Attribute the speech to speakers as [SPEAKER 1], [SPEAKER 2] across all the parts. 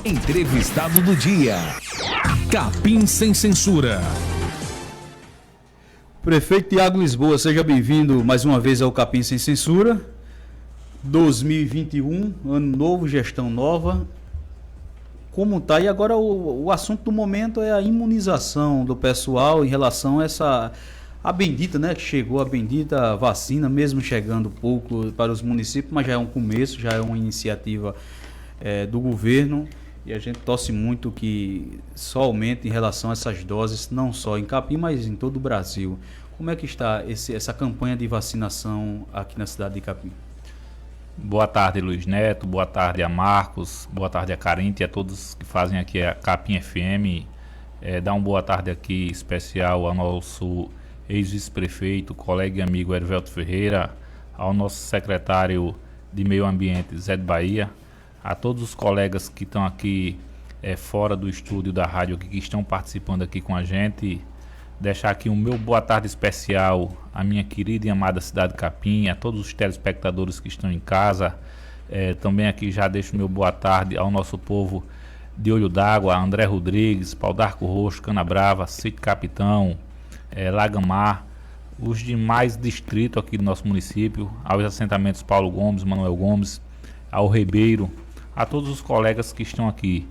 [SPEAKER 1] Entrevistado do dia. Capim Sem Censura.
[SPEAKER 2] Prefeito Tiago Lisboa, seja bem-vindo mais uma vez ao Capim Sem Censura. 2021, ano novo, gestão nova. Como tá? E agora o assunto do momento é a imunização do pessoal em relação a a bendita, né? Que chegou a bendita vacina, mesmo chegando pouco para os municípios, mas já é um começo, já é uma iniciativa do governo. E a gente torce muito que só aumente em relação a essas doses, não só em Capim, mas em todo o Brasil. Como é que está essa campanha de vacinação aqui na cidade de Capim?
[SPEAKER 3] Boa tarde, Luiz Neto. Boa tarde a Marcos. Boa tarde a Carinte e a todos que fazem aqui a Capim FM. Dá uma boa tarde aqui especial ao nosso ex-vice-prefeito, colega e amigo Hervelto Ferreira, ao nosso secretário de Meio Ambiente, Zé de Bahia, a todos os colegas que estão aqui fora do estúdio da rádio, que estão participando aqui com a gente. Deixar aqui o meu boa tarde especial à minha querida e amada cidade de Capim, a todos os telespectadores que estão em casa. Também aqui já deixo o meu boa tarde ao nosso povo de Olho d'Água, André Rodrigues, Pau d'Arco Roxo, Canabrava, Sítio Capitão, Lagamar, os demais distritos aqui do nosso município, aos assentamentos Paulo Gomes, Manuel Gomes, ao Ribeiro, a todos os colegas que estão aqui.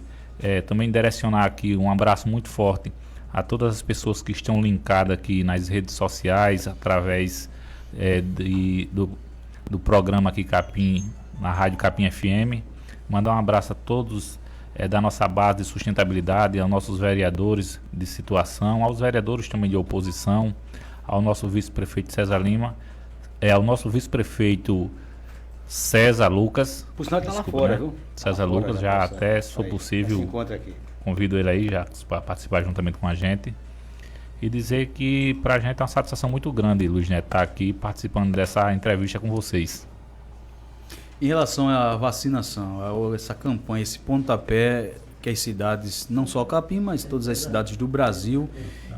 [SPEAKER 3] Também direcionar aqui um abraço muito forte a todas as pessoas que estão linkadas aqui nas redes sociais, através do programa aqui Capim, na Rádio Capim FM. Mandar um abraço a todos da nossa base de sustentabilidade, aos nossos vereadores de situação, aos vereadores também de oposição, ao nosso vice-prefeito César Lima, ao nosso vice-prefeito César Lucas.
[SPEAKER 2] Por sinal que está lá fora, né? Viu?
[SPEAKER 3] César Lucas, já até, se for possível, convido ele aí já para participar juntamente com a gente. E dizer que para a gente é uma satisfação muito grande, Luiz Neto, estar aqui participando dessa entrevista com vocês.
[SPEAKER 2] Em relação à vacinação, essa campanha, esse pontapé que as cidades, não só Capim, mas todas as cidades do Brasil,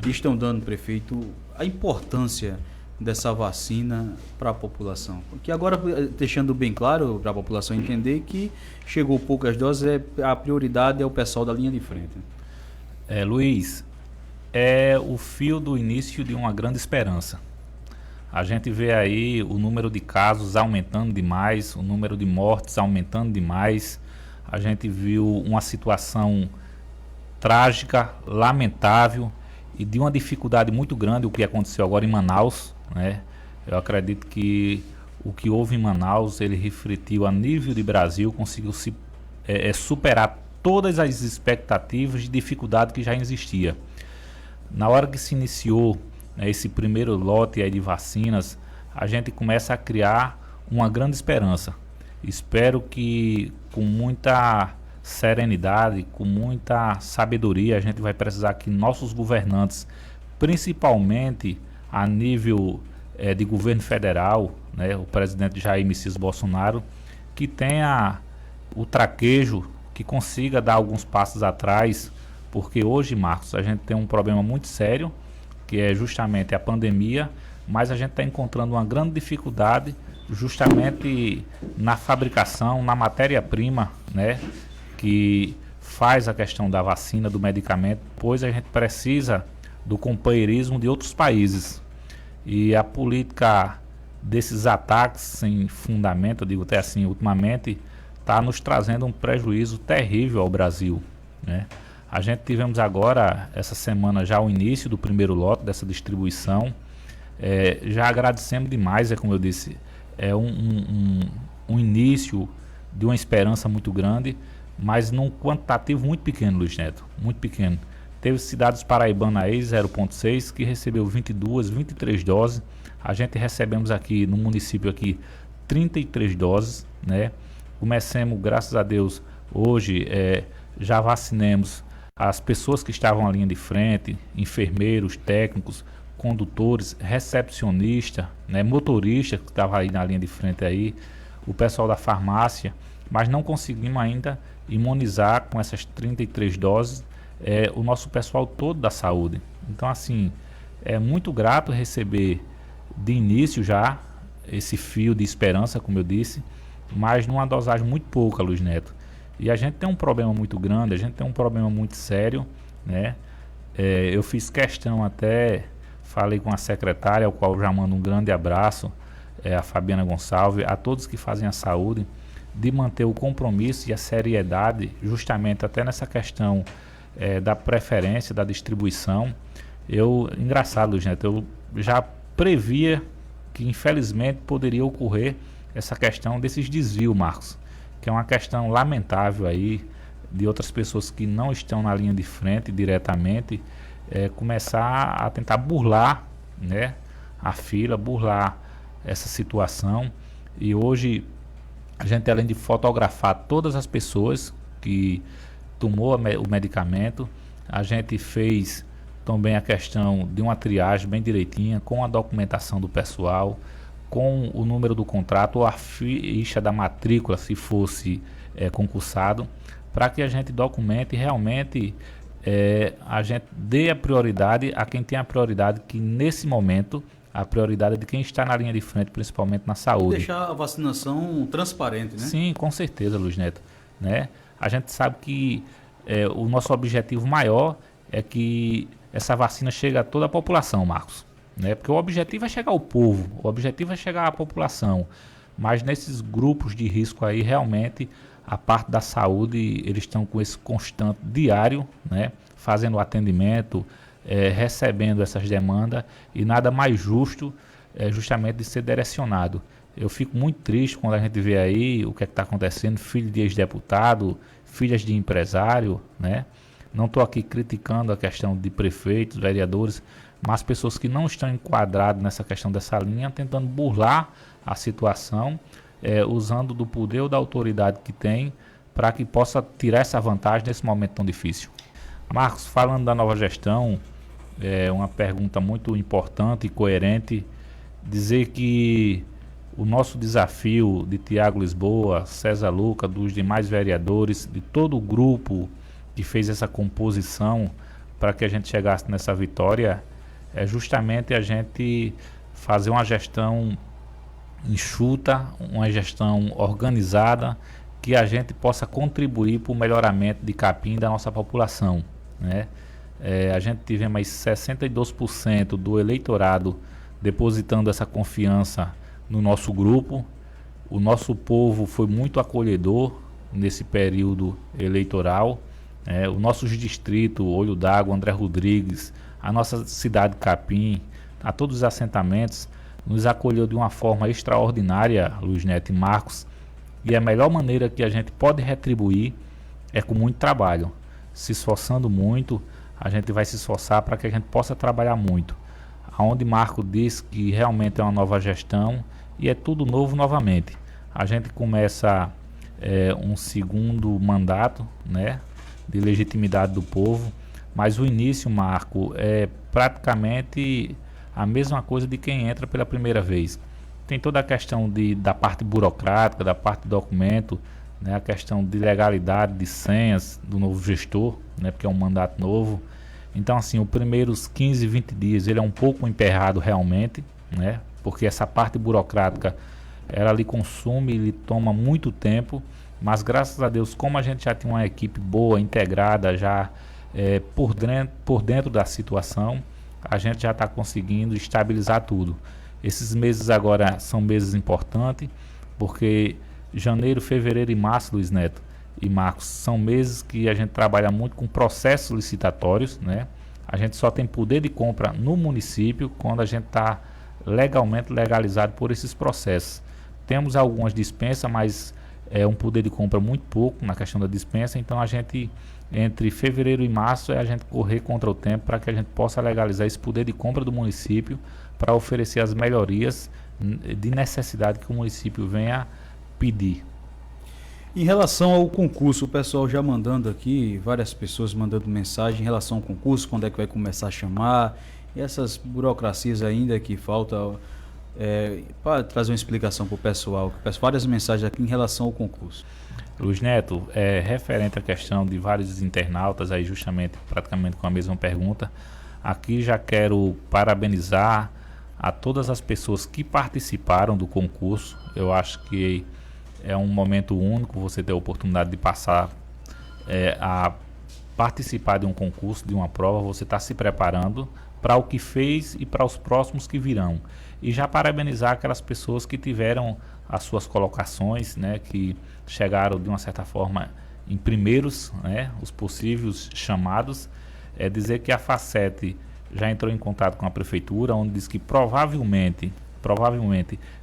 [SPEAKER 2] estão dando, prefeito, a importância dessa vacina para a população. Porque agora, deixando bem claro para a população entender que chegou poucas doses, a prioridade é o pessoal da linha de frente.
[SPEAKER 3] Luiz, é o fio do início de uma grande esperança. A gente vê aí o número de casos aumentando demais, o número de mortes aumentando demais. A gente viu uma situação trágica, lamentável e de uma dificuldade muito grande o que aconteceu agora em Manaus, né? Eu acredito que o que houve em Manaus, ele refletiu a nível de Brasil, conseguiu superar todas as expectativas de dificuldade que já existia. Na hora que se iniciou esse primeiro lote aí de vacinas, a gente começa a criar uma grande esperança. Espero que com muita serenidade, com muita sabedoria, a gente vai precisar que nossos governantes, principalmente a nível de governo federal, né, o presidente Jair Messias Bolsonaro, que tenha o traquejo, que consiga dar alguns passos atrás, porque hoje, Marcos, a gente tem um problema muito sério, que é justamente a pandemia, mas a gente está encontrando uma grande dificuldade justamente na fabricação, na matéria-prima, né, que faz a questão da vacina, do medicamento, pois a gente precisa do companheirismo de outros países. E a política desses ataques sem fundamento, eu digo até assim, ultimamente, está nos trazendo um prejuízo terrível ao Brasil, né? A gente tivemos agora, essa semana, já o início do primeiro lote dessa distribuição. Já agradecemos demais, como eu disse, um início de uma esperança muito grande, mas num quantitativo muito pequeno, Luiz Neto, muito pequeno. Teve cidades paraibanas aí, 0,6, que recebeu 22, 23 doses. A gente recebemos aqui no município aqui 33 doses, né? Comecemos, graças a Deus, hoje já vacinemos as pessoas que estavam à linha de frente, enfermeiros, técnicos, condutores, recepcionistas, né, motoristas que estavam aí na linha de frente aí, o pessoal da farmácia, mas não conseguimos ainda imunizar com essas 33 doses o nosso pessoal todo da saúde. Então, assim, é muito grato receber de início já esse fio de esperança, como eu disse, mas numa dosagem muito pouca, Luiz Neto. E a gente tem um problema muito grande, a gente tem um problema muito sério, né? Eu fiz questão até, falei com a secretária, ao qual já mando um grande abraço, a Fabiana Gonçalves, a todos que fazem a saúde, de manter o compromisso e a seriedade, justamente até nessa questão da preferência, da distribuição. Engraçado, Luiz Neto, eu já previa que infelizmente poderia ocorrer essa questão desses desvios, Marcos, que é uma questão lamentável aí, de outras pessoas que não estão na linha de frente diretamente, começar a tentar burlar, né, a fila, burlar essa situação. E hoje a gente, além de fotografar todas as pessoas que tomou o medicamento, a gente fez também a questão de uma triagem bem direitinha, com a documentação do pessoal, com o número do contrato ou a ficha da matrícula, se fosse concursado, para que a gente documente e realmente a gente dê a prioridade a quem tem a prioridade, que nesse momento a prioridade é de quem está na linha de frente, principalmente na saúde.
[SPEAKER 2] Deixar a vacinação transparente, né?
[SPEAKER 3] Sim, com certeza, Luiz Neto, né? A gente sabe que o nosso objetivo maior é que essa vacina chegue a toda a população, Marcos, né? Porque o objetivo é chegar ao povo, o objetivo é chegar à população, mas nesses grupos de risco aí, realmente, a parte da saúde, eles estão com esse constante diário, né? Fazendo o atendimento, recebendo essas demandas, e nada mais justo justamente de ser direcionado. Eu fico muito triste quando a gente vê aí o que está acontecendo, filho de ex-deputado, filhas de empresário, né? Não estou aqui criticando a questão de prefeitos, vereadores, mas pessoas que não estão enquadradas nessa questão dessa linha, tentando burlar a situação, usando do poder ou da autoridade que tem, para que possa tirar essa vantagem nesse momento tão difícil. Marcos, falando da nova gestão, uma pergunta muito importante e coerente, dizer que o nosso desafio de Tiago Lisboa, César Luca, dos demais vereadores, de todo o grupo que fez essa composição para que a gente chegasse nessa vitória, é justamente a gente fazer uma gestão enxuta, uma gestão organizada, que a gente possa contribuir para o melhoramento de Capim da nossa população, né? A gente tivemos mais 62% do eleitorado depositando essa confiança no nosso grupo. O nosso povo foi muito acolhedor nesse período eleitoral. O nosso distrito, Olho d'Água, André Rodrigues, a nossa cidade de Capim, a todos os assentamentos, nos acolheu de uma forma extraordinária, Luiz Neto e Marcos, e a melhor maneira que a gente pode retribuir é com muito trabalho, se esforçando muito. A gente vai se esforçar para que a gente possa trabalhar muito. Aonde Marco diz que realmente é uma nova gestão e é tudo novo novamente. A gente começa um segundo mandato, né, de legitimidade do povo, mas o início, Marco, é praticamente a mesma coisa de quem entra pela primeira vez. Tem toda a questão da parte burocrática, da parte do documento, né, a questão de legalidade, de senhas do novo gestor, né, porque é um mandato novo. Então, assim, os primeiros 15, 20 dias ele é um pouco emperrado realmente, né, porque essa parte burocrática ela lhe consome, lhe toma muito tempo, mas graças a Deus, como a gente já tem uma equipe boa, integrada, já por dentro da situação, a gente já está conseguindo estabilizar tudo. Esses meses agora são meses importantes, porque janeiro, fevereiro e março, Luiz Neto e Marcos, são meses que a gente trabalha muito com processos licitatórios, né? A gente só tem poder de compra no município quando a gente está legalmente legalizado por esses processos. Temos algumas dispensas, mas é um poder de compra muito pouco na questão da dispensa, então a gente, entre fevereiro e março, a gente correr contra o tempo para que a gente possa legalizar esse poder de compra do município para oferecer as melhorias de necessidade que o município venha pedir.
[SPEAKER 2] Em relação ao concurso, o pessoal já mandando aqui, várias pessoas mandando mensagem em relação ao concurso, quando é que vai começar a chamar, e essas burocracias ainda que falta, para trazer uma explicação para o pessoal, que peço várias mensagens aqui em relação ao concurso.
[SPEAKER 3] Luiz Neto, referente à questão de vários internautas aí justamente praticamente com a mesma pergunta, aqui já quero parabenizar a todas as pessoas que participaram do concurso. Eu acho que É um momento único, você ter a oportunidade de passar a participar de um concurso, de uma prova, você está se preparando para o que fez e para os próximos que virão. E já parabenizar aquelas pessoas que tiveram as suas colocações, né, que chegaram de uma certa forma em primeiros, né, os possíveis chamados. É dizer que a Facete já entrou em contato com a prefeitura, onde diz que provavelmente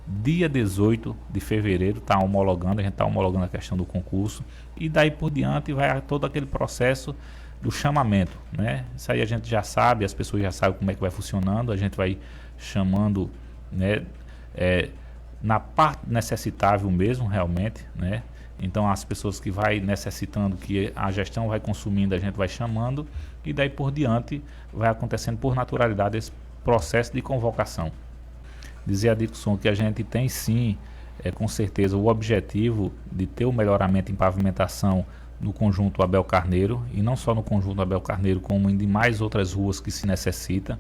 [SPEAKER 3] dia 18 de fevereiro está homologando, a gente está homologando a questão do concurso, e daí por diante vai todo aquele processo do chamamento, né? Isso aí a gente já sabe, as pessoas já sabem como é que vai funcionando, a gente vai chamando, né, na parte necessitável mesmo, realmente, né? Então as pessoas que vai necessitando, que a gestão vai consumindo, a gente vai chamando, e daí por diante vai acontecendo por naturalidade esse processo de convocação. Dizer a Dixon que a gente tem sim, com certeza, o objetivo de ter o melhoramento em pavimentação no conjunto Abel Carneiro, e não só no conjunto Abel Carneiro, como em demais outras ruas que se necessita.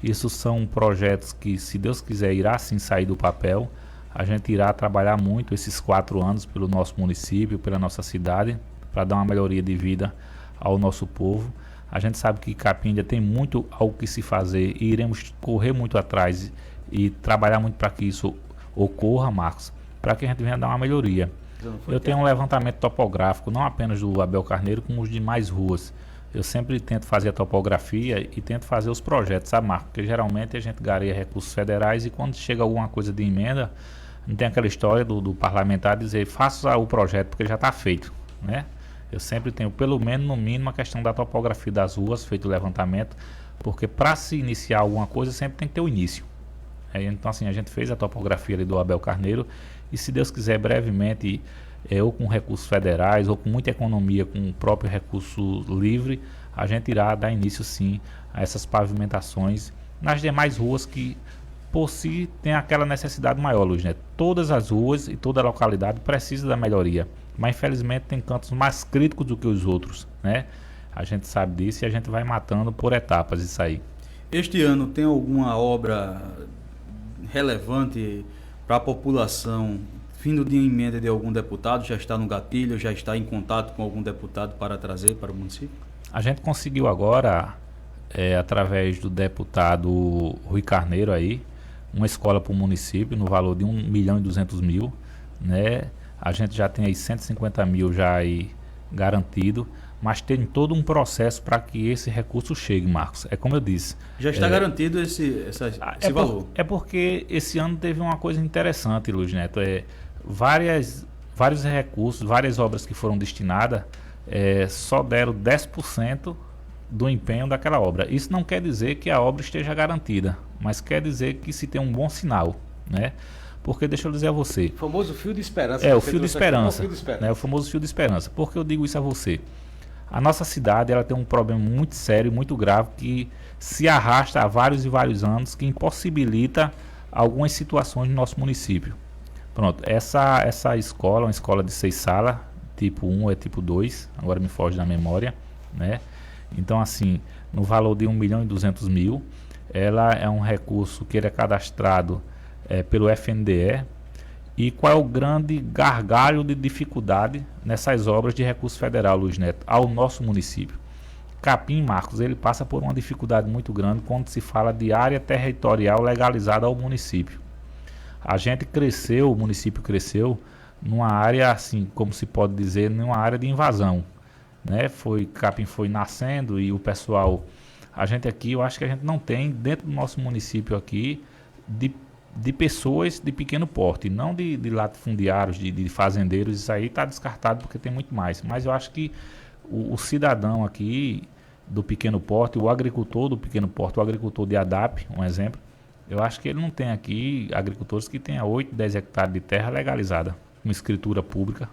[SPEAKER 3] Isso são projetos que, se Deus quiser, irá sim sair do papel. A gente irá trabalhar muito esses 4 anos pelo nosso município, pela nossa cidade, para dar uma melhoria de vida ao nosso povo. A gente sabe que Capim ainda tem muito ao que se fazer e iremos correr muito atrás e trabalhar muito para que isso ocorra, Marcos, para que a gente venha dar uma melhoria. Eu tenho um levantamento topográfico, não apenas do Abel Carneiro, como os demais ruas. Eu sempre tento fazer a topografia e tento fazer os projetos, sabe, Marcos? Porque geralmente a gente gareia recursos federais e quando chega alguma coisa de emenda, não tem aquela história do parlamentar dizer faça o projeto porque já está feito, né? Eu sempre tenho, pelo menos, no mínimo, a questão da topografia das ruas, feito o levantamento, porque para se iniciar alguma coisa sempre tem que ter o início. Então, assim, a gente fez a topografia ali do Abel Carneiro e, se Deus quiser, brevemente, ou com recursos federais ou com muita economia, com o próprio recurso livre, a gente irá dar início, sim, a essas pavimentações nas demais ruas que, por si, tem aquela necessidade maior, Luiz Neto. Todas as ruas e toda a localidade precisa da melhoria, mas, infelizmente, tem cantos mais críticos do que os outros, né? A gente sabe disso e a gente vai matando por etapas isso aí.
[SPEAKER 2] Este ano tem alguma obra relevante para a população, vindo de emenda de algum deputado? Já está no gatilho, já está em contato com algum deputado para trazer para o município?
[SPEAKER 3] A gente conseguiu agora, através do deputado Rui Carneiro aí, uma escola para o município no valor de 1.200.000, né? A gente já tem aí 150 mil já aí garantido, mas tem todo um processo para que esse recurso chegue, Marcos. É como eu disse.
[SPEAKER 2] Já está garantido esse valor?
[SPEAKER 3] É porque esse ano teve uma coisa interessante, Luiz Neto. Vários recursos, várias obras que foram destinadas, só deram 10% do empenho daquela obra. Isso não quer dizer que a obra esteja garantida, mas quer dizer que se tem um bom sinal, né? Porque deixa eu dizer a você.
[SPEAKER 4] O famoso fio de esperança.
[SPEAKER 3] O fio de esperança. Né? O famoso fio de esperança. Por que eu digo isso a você? A nossa cidade ela tem um problema muito sério, muito grave, que se arrasta há vários e vários anos, que impossibilita algumas situações no nosso município. Pronto, essa escola, uma escola de 6 salas, tipo 1 ou tipo 2, agora me foge da memória, né? Então, assim, no valor de 1.200.000, ela é um recurso que ele é cadastrado pelo FNDE. E qual é o grande gargalo de dificuldade nessas obras de recurso federal, Luiz Neto, ao nosso município? Capim, Marcos, ele passa por uma dificuldade muito grande quando se fala de área territorial legalizada ao município. A gente cresceu, o município cresceu numa área, assim, como se pode dizer, numa área de invasão, né? Capim foi nascendo e o pessoal, a gente aqui, eu acho que a gente não tem dentro do nosso município aqui de pessoas de pequeno porte, não de latifundiários, de fazendeiros. Isso aí está descartado porque tem muito mais. Mas eu acho que o cidadão aqui do pequeno porte, o agricultor do pequeno porte, o agricultor de ADAP, um exemplo, eu acho que ele não tem aqui agricultores que tenham 8, 10 hectares de terra legalizada, com escritura pública.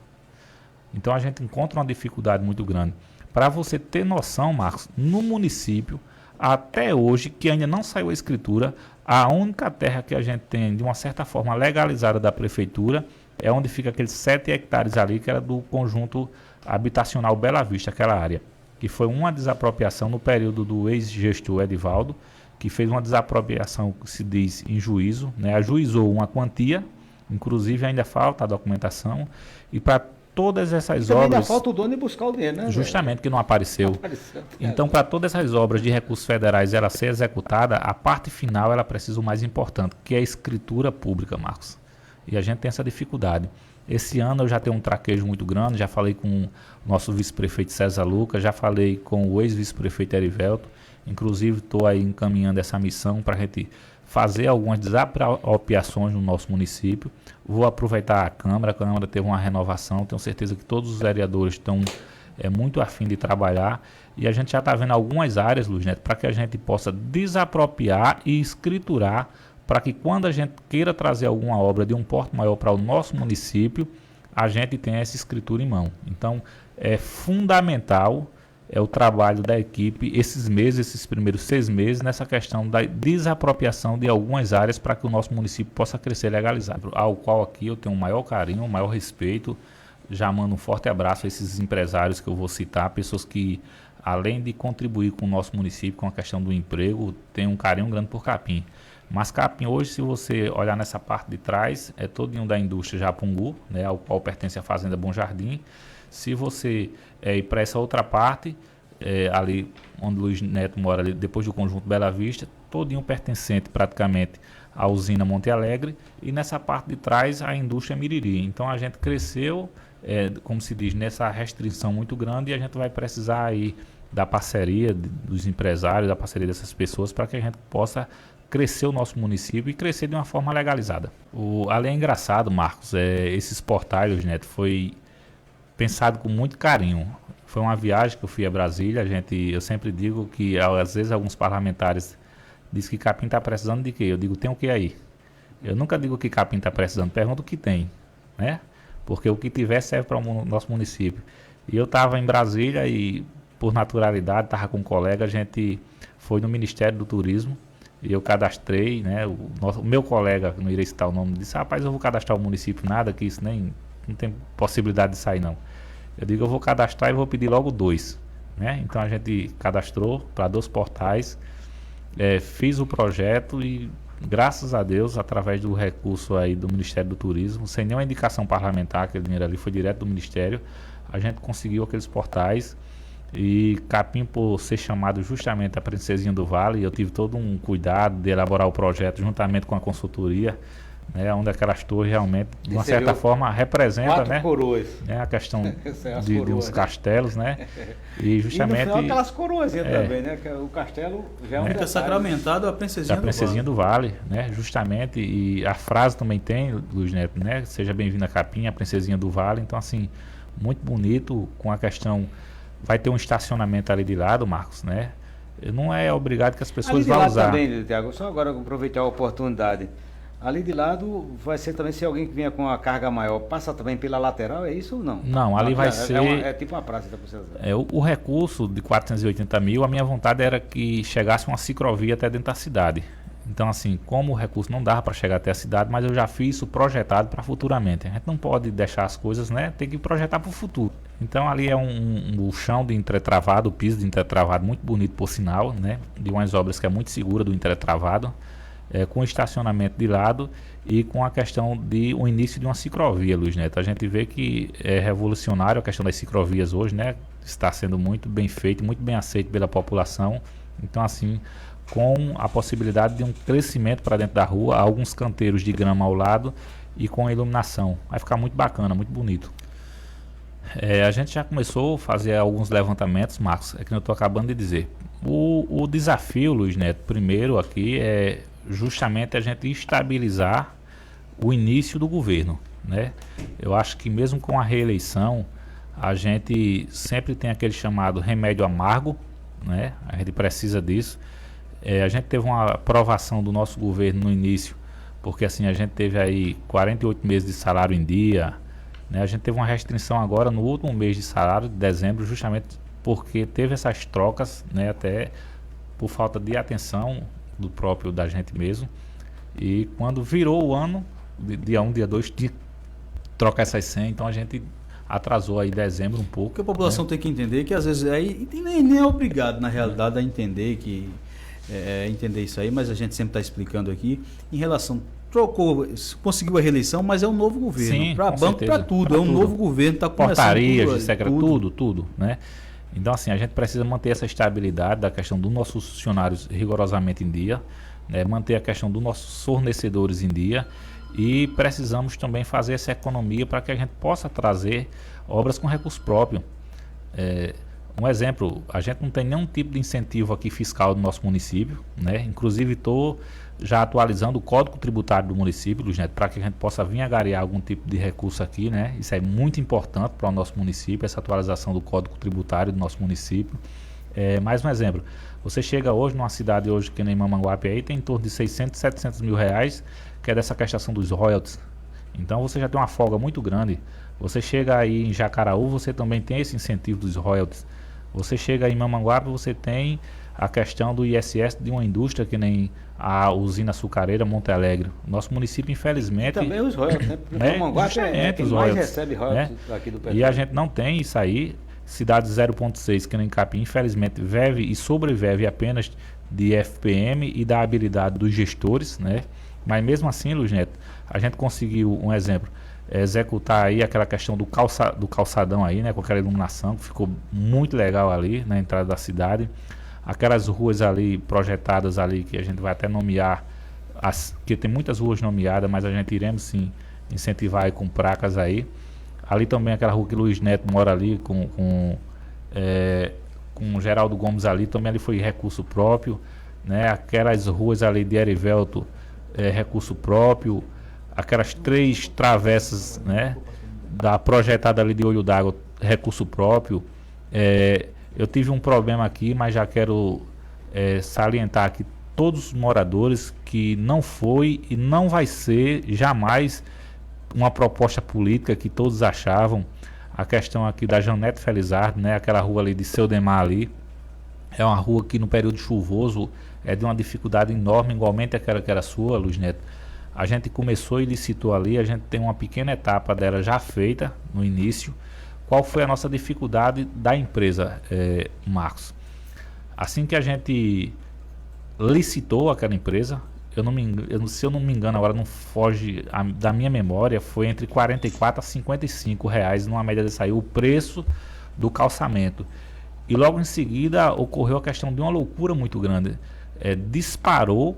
[SPEAKER 3] Então a gente encontra uma dificuldade muito grande. Para você ter noção, Marcos, no município, até hoje, que ainda não saiu a escritura, a única terra que a gente tem, de uma certa forma, legalizada da prefeitura, é onde fica aqueles 7 hectares ali, que era do conjunto habitacional Bela Vista, aquela área, que foi uma desapropriação no período do ex-gestor Edivaldo, que fez uma desapropriação que se diz em juízo, né? Ajuizou uma quantia Inclusive ainda falta a documentação e para todas essas
[SPEAKER 2] Também
[SPEAKER 3] obras...
[SPEAKER 2] ainda falta o dono ir buscar o dinheiro, né?
[SPEAKER 3] Justamente que não apareceu. Então, para todas essas obras de recursos federais ela ser executada, a parte final ela precisa o mais importante, que é a escritura pública, Marcos. E a gente tem essa dificuldade. Esse ano eu já tenho um traquejo muito grande, já falei com o nosso vice-prefeito César Lucas, já falei com o ex-vice-prefeito Erivelto, inclusive estou aí encaminhando essa missão para a gente fazer algumas desapropriações no nosso município. Vou aproveitar a Câmara teve uma renovação, tenho certeza que todos os vereadores estão muito afim de trabalhar e a gente já está vendo algumas áreas, Luiz Neto, para que a gente possa desapropriar e escriturar para que quando a gente queira trazer alguma obra de um porte maior para o nosso município, a gente tenha essa escritura em mão. Então, é fundamental o trabalho da equipe esses primeiros 6 meses, nessa questão da desapropriação de algumas áreas para que o nosso município possa crescer legalizado. Ao qual aqui eu tenho o maior carinho, o maior respeito. Já mando um forte abraço a esses empresários que eu vou citar, pessoas que, além de contribuir com o nosso município, com a questão do emprego, têm um carinho grande por Capim. Mas Capim hoje, se você olhar nessa parte de trás, é todinho da indústria Japungu, né, ao qual pertence a Fazenda Bom Jardim. Se você ir para essa outra parte, ali onde o Luiz Neto mora, ali, depois do conjunto Bela Vista, todinho pertencente praticamente à usina Monte Alegre, e nessa parte de trás a indústria Miriri. Então a gente cresceu, como se diz, nessa restrição muito grande, e a gente vai precisar aí da parceria dos empresários, da parceria dessas pessoas, para que a gente possa crescer o nosso município e crescer de uma forma legalizada. Ali é engraçado, Marcos, esses portais, Neto, foi pensado com muito carinho. Foi uma viagem que eu fui a Brasília. Eu sempre digo que às vezes alguns parlamentares dizem que Capim está precisando de quê? Eu digo, tem o que aí? Eu nunca digo que Capim está precisando, pergunto o que tem, né? Porque o que tiver serve para o nosso município. E eu estava em Brasília e, por naturalidade, estava com um colega, a gente foi no Ministério do Turismo e eu cadastrei, né? O meu colega, não irei citar o nome, disse, rapaz, eu vou cadastrar o município, nada, que isso nem não tem possibilidade de sair não. Eu digo, eu vou cadastrar e vou pedir logo 2, né? Então a gente cadastrou para 2 portais, fiz o projeto e graças a Deus, através do recurso aí do Ministério do Turismo, sem nenhuma indicação parlamentar, aquele dinheiro ali foi direto do Ministério, a gente conseguiu aqueles portais. E Capim, por ser chamado justamente a Princesinha do Vale, eu tive todo um cuidado de elaborar o projeto juntamente com a consultoria, né, onde aquelas torres realmente, de uma certa forma, representam, né,
[SPEAKER 2] coroas.
[SPEAKER 3] A questão de uns castelos, né? E justamente...
[SPEAKER 2] E no final aquelas coroazinhas também, né? Que o castelo já é um detalhe. Sacramentado a Princesinha
[SPEAKER 3] do Vale, né? Justamente, e a frase também tem, Luiz Neto, né? Seja bem-vindo a Capim, a Princesinha do Vale. Então, assim, muito bonito com a questão... Vai ter um estacionamento ali de lado, Marcos, né? Não é obrigado que as pessoas vão usar.
[SPEAKER 2] Também, Tiago, só agora aproveitar a oportunidade. Ali de lado vai ser também, se alguém que venha com uma carga maior, passa também pela lateral, é isso ou não?
[SPEAKER 3] Não, ali vai ser...
[SPEAKER 2] É tipo uma praça que está precisando.
[SPEAKER 3] O recurso de 480 mil, a minha vontade era que chegasse uma ciclovia até dentro da cidade. Então, assim, como o recurso não dava para chegar até a cidade, mas eu já fiz isso projetado para futuramente. A gente não pode deixar as coisas, né? Tem que projetar para o futuro. Então, ali é um chão de entretravado, o piso de entretravado muito bonito, por sinal, né? De umas obras que é muito segura do entretravado, com estacionamento de lado e com a questão de o início de uma ciclovia, Luiz Neto. A gente vê que é revolucionário a questão das ciclovias hoje, né? Está sendo muito bem feito, muito bem aceito pela população. Então, assim, com a possibilidade de um crescimento para dentro da rua, alguns canteiros de grama ao lado e com iluminação. Vai ficar muito bacana, muito bonito. A gente já começou a fazer alguns levantamentos, Marcos, é que eu estou acabando de dizer. O desafio, Luiz Neto, primeiro aqui é justamente a gente estabilizar o início do governo, né? Eu acho que mesmo com a reeleição, a gente sempre tem aquele chamado remédio amargo, né? A gente precisa disso. A gente teve uma aprovação do nosso governo no início, porque assim a gente teve aí 48 meses de salário em dia, né? A gente teve uma restrição agora no último mês de salário, de dezembro, justamente porque teve essas trocas, né? Até por falta de atenção do próprio da gente mesmo. E quando virou o ano, dia 1, dia 2, troca essas 100, então a gente atrasou aí dezembro um pouco.
[SPEAKER 2] Porque a população, né, tem que entender que às vezes aí nem é obrigado na realidade a entender que entender isso aí, mas a gente sempre está explicando aqui em relação trocou, conseguiu a reeleição, mas é um novo governo.
[SPEAKER 3] Sim,
[SPEAKER 2] Para
[SPEAKER 3] com
[SPEAKER 2] banco,
[SPEAKER 3] certeza.
[SPEAKER 2] para tudo.
[SPEAKER 3] Pra
[SPEAKER 2] É um
[SPEAKER 3] tudo.
[SPEAKER 2] novo governo, está começando
[SPEAKER 3] Portarias,
[SPEAKER 2] tudo,
[SPEAKER 3] de secretário, tudo, né? Então, assim, a gente precisa manter essa estabilidade da questão dos nossos funcionários rigorosamente em dia, né? Manter a questão dos nossos fornecedores em dia e precisamos também fazer essa economia para que a gente possa trazer obras com recurso próprio. Um exemplo, a gente não tem nenhum tipo de incentivo aqui fiscal no nosso município, né? Inclusive estou já atualizando o Código Tributário do município, Luiz Neto, para que a gente possa vir agariar algum tipo de recurso aqui, né? Isso é muito importante para o nosso município, essa atualização do Código Tributário do nosso município. Mais um exemplo, você chega hoje numa cidade hoje que nem Mamanguape aí, tem em torno de 600, 700 mil reais, que é dessa questão dos royalties. Então você já tem uma folga muito grande. Você chega aí em Jacaraú, você também tem esse incentivo dos royalties. Você chega em Mamanguape, você tem a questão do ISS de uma indústria que nem a usina açucareira Monte Alegre. Nosso município, infelizmente...
[SPEAKER 4] E também os royalties, né? Mamanguape quem mais recebe royalties aqui do Pernambuco.
[SPEAKER 3] E a gente não tem isso aí. Cidade 0.6, que nem Capim, infelizmente, vive e sobrevive apenas de FPM e da habilidade dos gestores, né? Mas mesmo assim, Luiz Neto, a gente conseguiu, um exemplo, executar aí aquela questão do calçadão aí, né, com aquela iluminação, que ficou muito legal ali na entrada da cidade. Aquelas ruas ali projetadas ali, que a gente vai até nomear, que tem muitas ruas nomeadas, mas a gente iremos sim incentivar aí com placas aí. Ali também aquela rua que Luiz Neto mora ali com Geraldo Gomes ali, também ali foi recurso próprio, né? Aquelas ruas ali de Erivelto, recurso próprio. Aquelas 3 travessas, né, da projetada ali de Olho d'Água, recurso próprio. Eu tive um problema aqui, mas já quero salientar aqui todos os moradores que não foi e não vai ser jamais uma proposta política que todos achavam. A questão aqui da Janete Felizardo, né, aquela rua ali de Seu Demar ali, é uma rua que no período chuvoso é de uma dificuldade enorme, igualmente aquela que era sua, Luiz Neto. A gente começou e licitou ali, a gente tem uma pequena etapa dela já feita no início. Qual foi a nossa dificuldade da empresa, Marcos? Assim que a gente licitou aquela empresa, se eu não me engano, agora não foge da minha memória, foi entre 44 a 55 reais, numa média de sair o preço do calçamento. E logo em seguida ocorreu a questão de uma loucura muito grande. Disparou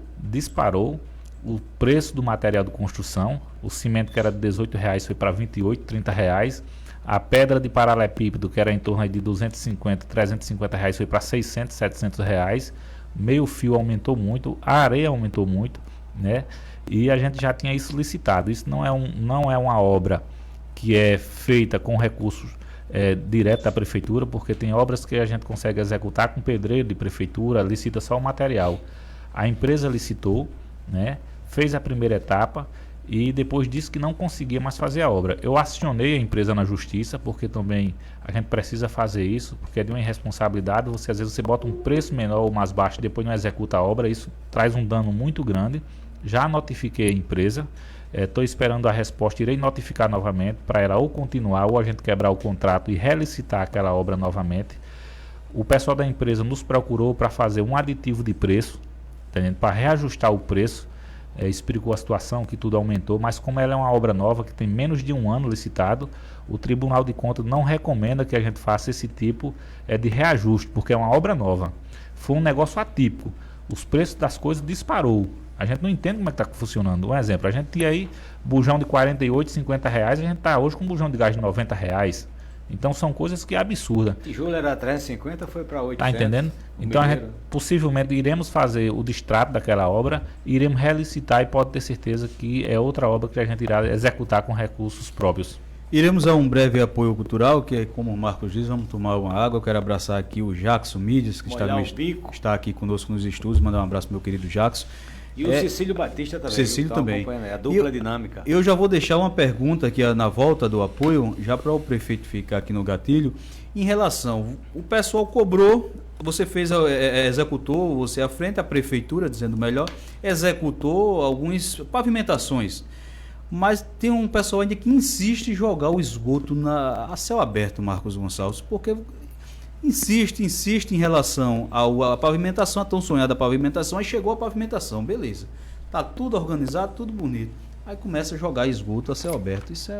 [SPEAKER 3] o preço do material de construção. O cimento, que era de R$18, foi para R$28, R$30. A pedra de paralelepípedo, que era em torno de R$250, R$350, foi para R$600, R$700. Meio fio aumentou muito, a areia aumentou muito, né? E a gente já tinha isso licitado. Isso não é uma obra que é feita com recursos direto da prefeitura, porque tem obras que a gente consegue executar com pedreiro de prefeitura, licita só o material. A empresa licitou, né? Fez a primeira etapa e depois disse que não conseguia mais fazer a obra. Eu acionei a empresa na justiça, porque também a gente precisa fazer isso, porque é de uma irresponsabilidade. Às vezes você bota um preço menor ou mais baixo e depois não executa a obra, isso traz um dano muito grande. Já notifiquei a empresa, estou esperando a resposta, irei notificar novamente para ela ou continuar ou a gente quebrar o contrato e relicitar aquela obra novamente. O pessoal da empresa nos procurou para fazer um aditivo de preço, para reajustar o preço. Explicou a situação, que tudo aumentou, mas como ela é uma obra nova, que tem menos de um ano licitado, o Tribunal de Contas não recomenda que a gente faça esse tipo de reajuste, porque é uma obra nova. Foi um negócio atípico. Os preços das coisas disparou. A gente não entende como é que está funcionando. Um exemplo, a gente tinha aí bujão de 48, 50 reais, a gente está hoje com um bujão de gás de 90 reais. Então são coisas que é absurda.
[SPEAKER 4] Tijolo era 350, foi para 800.
[SPEAKER 3] Tá entendendo? Então a gente possivelmente iremos fazer o distrato daquela obra, iremos relicitar e pode ter certeza que é outra obra que a gente irá executar com recursos próprios.
[SPEAKER 2] Iremos a um breve apoio cultural, que é como o Marcos diz, vamos tomar uma água. Eu quero abraçar aqui o Jackson Mídias, que está aqui conosco nos estúdios. Mandar um abraço pro meu querido Jackson.
[SPEAKER 4] E o Cecílio Batista também.
[SPEAKER 2] Cecílio também.
[SPEAKER 4] A dupla dinâmica.
[SPEAKER 2] Eu já vou deixar uma pergunta aqui na volta do apoio, já para o prefeito ficar aqui no gatilho, em relação, o pessoal cobrou, você fez, executou, você à frente, a prefeitura, dizendo melhor, executou algumas pavimentações, mas tem um pessoal ainda que insiste em jogar o esgoto a céu aberto, Marcos Gonçalves, porque insiste em relação à pavimentação, a tão sonhada pavimentação, aí chegou a pavimentação, beleza. tá tudo organizado, tudo bonito. Aí começa a jogar esgoto a céu aberto. Isso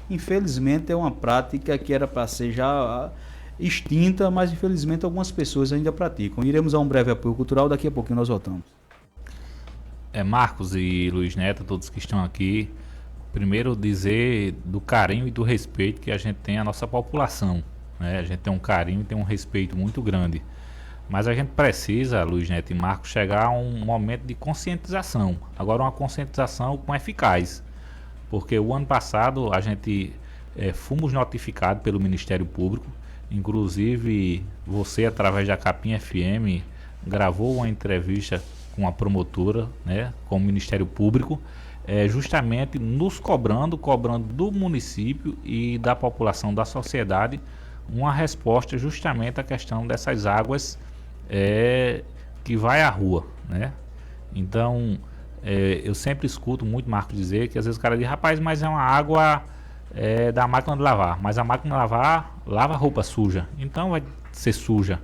[SPEAKER 2] infelizmente, é uma prática que era para ser já extinta, mas infelizmente algumas pessoas ainda praticam. Iremos a um breve apoio cultural, daqui a pouquinho nós voltamos.
[SPEAKER 3] Marcos e Luiz Neto, todos que estão aqui, primeiro dizer do carinho e do respeito que a gente tem à nossa população, né? A gente tem um carinho e tem um respeito muito grande. Mas a gente precisa, Luiz Neto e Marcos, chegar a um momento de conscientização. Agora uma conscientização com eficaz. Porque o ano passado a gente fomos notificados pelo Ministério Público. Inclusive você, através da Capim FM, gravou uma entrevista com a promotora, né, com o Ministério Público, justamente nos cobrando do município e da população, da sociedade, uma resposta justamente à questão dessas águas que vai à rua, né? Então, eu sempre escuto muito Marco dizer que às vezes o cara diz, rapaz, mas é uma água da máquina de lavar, mas a máquina de lavar lava roupa suja, então vai ser suja.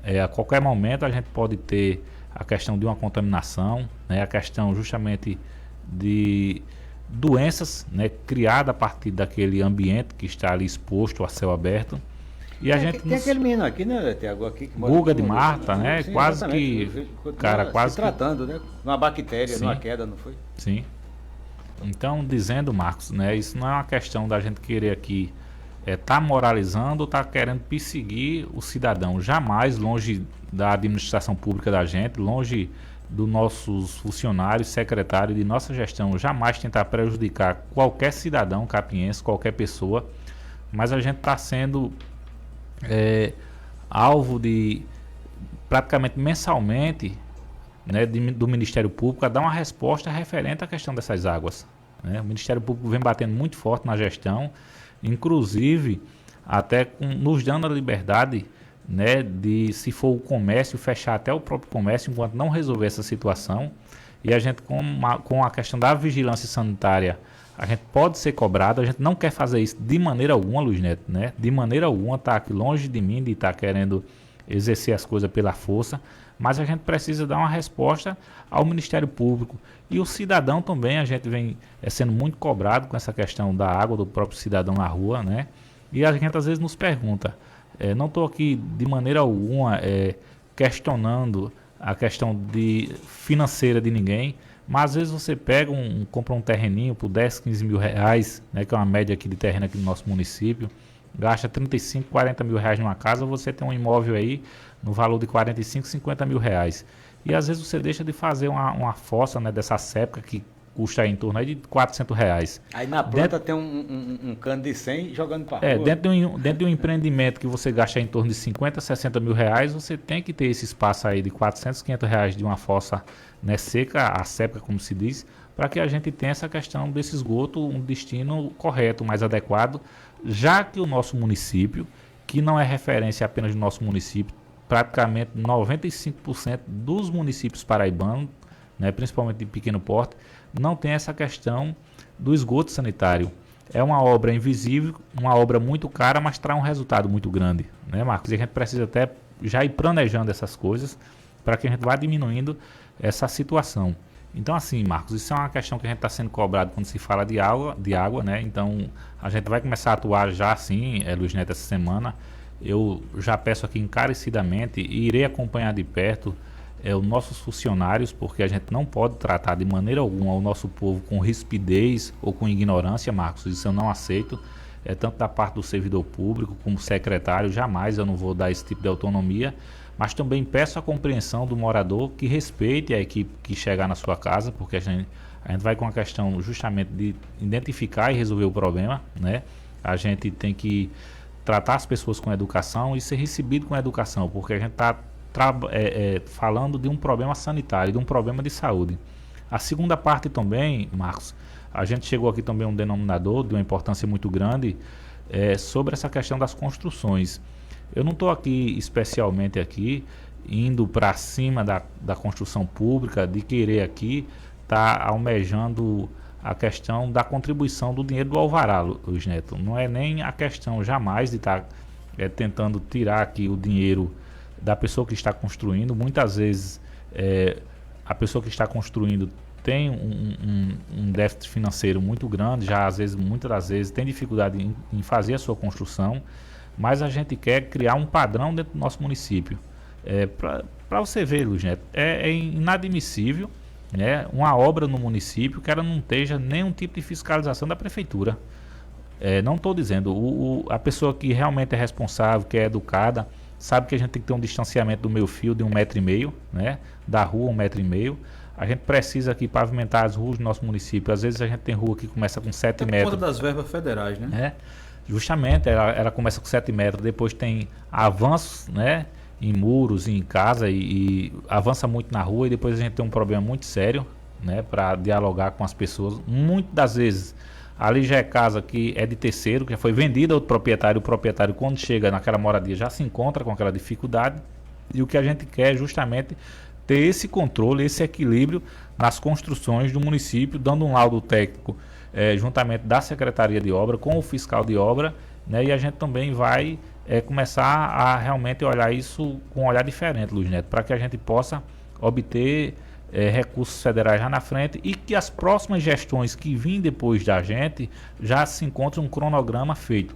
[SPEAKER 3] A qualquer momento a gente pode ter a questão de uma contaminação, né? A questão justamente de doenças, né, criadas a partir daquele ambiente que está ali exposto a céu aberto. E a gente
[SPEAKER 4] tem aquele menino aqui, né, Tiago, aqui que
[SPEAKER 3] Guga de Marta, né? Sim, quase que cara, quase
[SPEAKER 4] se tratando, né? Uma bactéria,
[SPEAKER 3] sim,
[SPEAKER 4] numa queda, não foi?
[SPEAKER 3] Sim. Então, dizendo, Marcos, né, isso não é uma questão da gente querer aqui tá moralizando ou tá querendo perseguir o cidadão. Jamais, longe da administração pública da gente, longe dos nossos funcionários, secretários, de nossa gestão, jamais tentar prejudicar qualquer cidadão capiense, qualquer pessoa, mas a gente está sendo alvo de praticamente mensalmente, né, do Ministério Público a dar uma resposta referente à questão dessas águas, né? O Ministério Público vem batendo muito forte na gestão, inclusive até nos dando a liberdade, né, de, se for o comércio, fechar até o próprio comércio enquanto não resolver essa situação. E a gente, com a questão da vigilância sanitária, a gente pode ser cobrado. A gente não quer fazer isso de maneira alguma, Luiz Neto, né? De maneira alguma, tá aqui longe de mim de estar querendo exercer as coisas pela força, mas a gente precisa dar uma resposta ao Ministério Público. E o cidadão também, a gente vem sendo muito cobrado com essa questão da água, do próprio cidadão na rua, né? E a gente às vezes nos pergunta, não estou aqui de maneira alguma questionando a questão financeira de ninguém, mas às vezes você pega compra um terreninho por 10, 15 mil reais, né, que é uma média aqui de terreno aqui no nosso município, gasta 35, 40 mil reais numa casa, você tem um imóvel aí no valor de 45, 50 mil reais. E às vezes você deixa de fazer uma fossa, né, dessa séptica que custa aí em torno aí de 400 reais.
[SPEAKER 4] Aí na planta tem um cano de 100 jogando para rua.
[SPEAKER 3] Dentro de um empreendimento que você gasta em torno de 50, 60 mil reais, você tem que ter esse espaço aí de 400, 500 reais de uma fossa, né, seca, a séptica como se diz, para que a gente tenha essa questão desse esgoto, um destino correto, mais adequado, já que o nosso município, que não é referência apenas do nosso município, praticamente 95% dos municípios paraibanos, né, principalmente de pequeno porte, não tem essa questão do esgoto sanitário. É uma obra invisível, uma obra muito cara, mas traz um resultado muito grande, né, Marcos? E a gente precisa até já ir planejando essas coisas para que a gente vá diminuindo essa situação. Então, assim, Marcos, isso é uma questão que a gente está sendo cobrado quando se fala de água, né? Então, a gente vai começar a atuar já assim, Luiz Neto, essa semana. Eu já peço aqui encarecidamente e irei acompanhar de perto os nossos funcionários, porque a gente não pode tratar de maneira alguma o nosso povo com rispidez ou com ignorância, Marcos. Isso eu não aceito, tanto da parte do servidor público como secretário, jamais eu não vou dar esse tipo de autonomia, mas também peço a compreensão do morador que respeite a equipe que chegar na sua casa, porque a gente vai com a questão justamente de identificar e resolver o problema, né? A gente tem que tratar as pessoas com educação e ser recebido com educação, porque a gente está falando de um problema sanitário, de um problema de saúde. A segunda parte também, Marcos, a gente chegou aqui também a um denominador de uma importância muito grande sobre essa questão das construções. Eu não estou aqui especialmente indo para cima da construção pública, de querer aqui estar almejando a questão da contribuição do dinheiro do alvará, Luiz Neto. Não é nem a questão jamais de estar tentando tirar aqui o dinheiro da pessoa que está construindo. Muitas vezes a pessoa que está construindo tem um déficit financeiro muito grande, já muitas das vezes tem dificuldade em fazer a sua construção, mas a gente quer criar um padrão dentro do nosso município. Para você ver, Luiz Neto, é inadmissível, né, uma obra no município que ela não esteja nenhum tipo de fiscalização da prefeitura. Não estou dizendo, a pessoa que realmente é responsável, que é educada, sabe que a gente tem que ter um distanciamento do meio-fio de 1,5 m, né, da rua 1,5 m. A gente precisa aqui pavimentar as ruas do nosso município. Às vezes a gente tem rua que começa com 7 metros.
[SPEAKER 2] Por conta das verbas federais, né?
[SPEAKER 3] Justamente, ela começa com 7 metros, depois tem avanços, né, em muros, em casa, e avança muito na rua, e depois a gente tem um problema muito sério, né, para dialogar com as pessoas. Muitas das vezes, ali já é casa que é de terceiro, que foi vendida ao proprietário. O proprietário, quando chega naquela moradia, já se encontra com aquela dificuldade, e o que a gente quer é justamente ter esse controle, esse equilíbrio nas construções do município, dando um laudo técnico juntamente da Secretaria de Obra com o fiscal de obra, né, e a gente também vai começar a realmente olhar isso com um olhar diferente, Luiz Neto, para que a gente possa obter recursos federais já na frente, e que as próximas gestões que vêm depois da gente já se encontre um cronograma feito.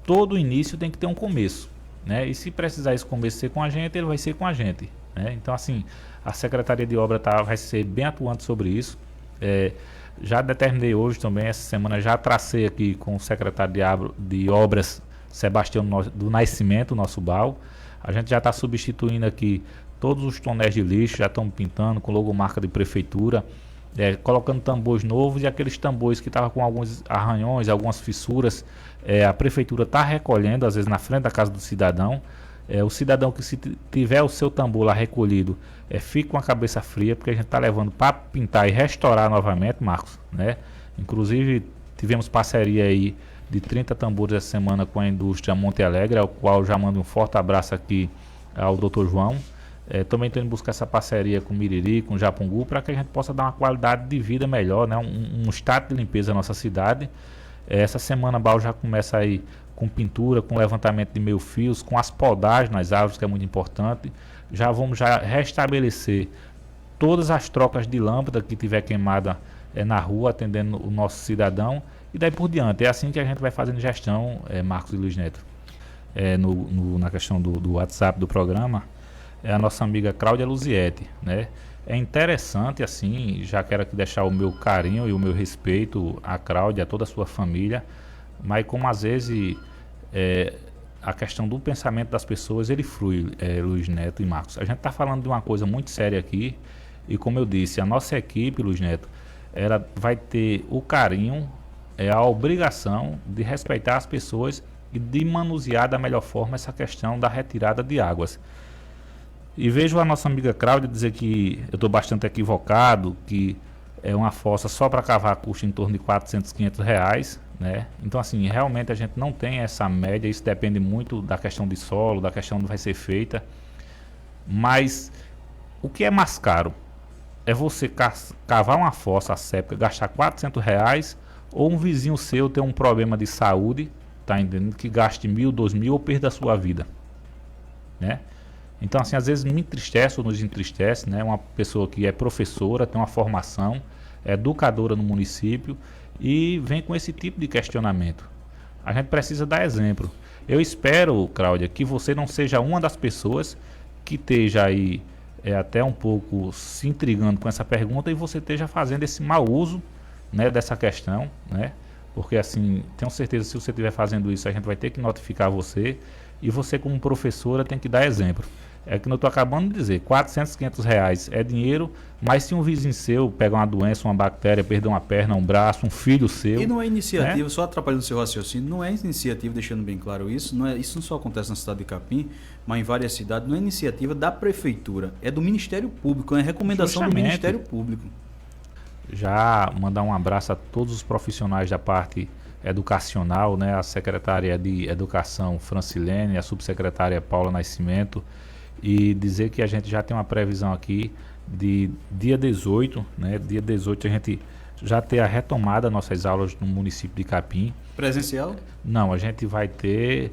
[SPEAKER 3] Todo início tem que ter um começo, né? E se precisar esse começo ser com a gente, ele vai ser com a gente, né? Então, assim, a Secretaria de Obra vai ser bem atuante sobre isso. Já determinei hoje também, essa semana, já tracei aqui com o secretário de Obras, Sebastião do Nascimento, nosso BAL. A gente já está substituindo aqui todos os tonéis de lixo, já estão pintando com logomarca de prefeitura, colocando tambores novos, e aqueles tambores que estavam com alguns arranhões, algumas fissuras, a prefeitura está recolhendo, às vezes na frente da casa do cidadão. O cidadão que, se tiver o seu tambor lá recolhido, fica com a cabeça fria, porque a gente está levando para pintar e restaurar novamente, Marcos, né? Inclusive tivemos parceria aí de 30 tambores essa semana com a indústria Monte Alegre, ao qual já mando um forte abraço aqui ao Dr. João. Também estou indo buscar essa parceria com o Miriri, com o Japungu, para que a gente possa dar uma qualidade de vida melhor, né? Um estado de limpeza na nossa cidade. Essa semana a BAL já começa aí com pintura, com levantamento de meio-fios, com as podagens nas árvores, que é muito importante. Vamos restabelecer todas as trocas de lâmpada que tiver queimada na rua, atendendo o nosso cidadão, e daí por diante. É assim que a gente vai fazendo gestão, Marcos e Luiz Neto. Na questão do WhatsApp do programa, é a nossa amiga Cláudia Luziete, né? É interessante, assim, já quero aqui deixar o meu carinho e o meu respeito à Cláudia, a toda a sua família, mas como às vezes a questão do pensamento das pessoas, ele flui, Luiz Neto e Marcos. A gente está falando de uma coisa muito séria aqui, e como eu disse, a nossa equipe, Luiz Neto, ela vai ter o carinho, a obrigação de respeitar as pessoas e de manusear da melhor forma essa questão da retirada de águas. E vejo a nossa amiga Cláudia dizer que eu estou bastante equivocado, que é uma fossa só para cavar custa em torno de 400, 500 reais, né? Então, assim, realmente a gente não tem essa média, isso depende muito da questão de solo, da questão que vai ser feita. Mas o que é mais caro? É você cavar uma fossa séptica, gastar 400 reais, ou um vizinho seu ter um problema de saúde, tá entendendo? Que gaste 1.000, 2.000 ou perda a sua vida, né? Então, assim, às vezes me entristece ou nos entristece, né? Uma pessoa que é professora, tem uma formação, é educadora no município e vem com esse tipo de questionamento. A gente precisa dar exemplo. Eu espero, Cláudia, que você não seja uma das pessoas que esteja aí até um pouco se intrigando com essa pergunta, e você esteja fazendo esse mau uso, né, dessa questão, né? Porque, assim, tenho certeza que se você estiver fazendo isso, a gente vai ter que notificar você, e você, como professora, tem que dar exemplo. É que eu estou acabando de dizer, 400, 500 reais é dinheiro, mas se um vizinho seu pegar uma doença, uma bactéria, perder uma perna, um braço, um filho seu...
[SPEAKER 2] E não é iniciativa, né? Só atrapalhando o seu raciocínio, não é iniciativa, deixando bem claro isso, isso não só acontece na cidade de Capim, mas em várias cidades, não é iniciativa da prefeitura, é do Ministério Público, é recomendação do Ministério Público.
[SPEAKER 3] Já mandar um abraço a todos os profissionais da parte educacional, né? A secretária de Educação, Francilene, a subsecretária Paula Nascimento, e dizer que a gente já tem uma previsão aqui de dia 18, né? Dia 18 a gente já ter a retomada das nossas aulas no município de Capim.
[SPEAKER 2] Presencial?
[SPEAKER 3] Não, a gente vai ter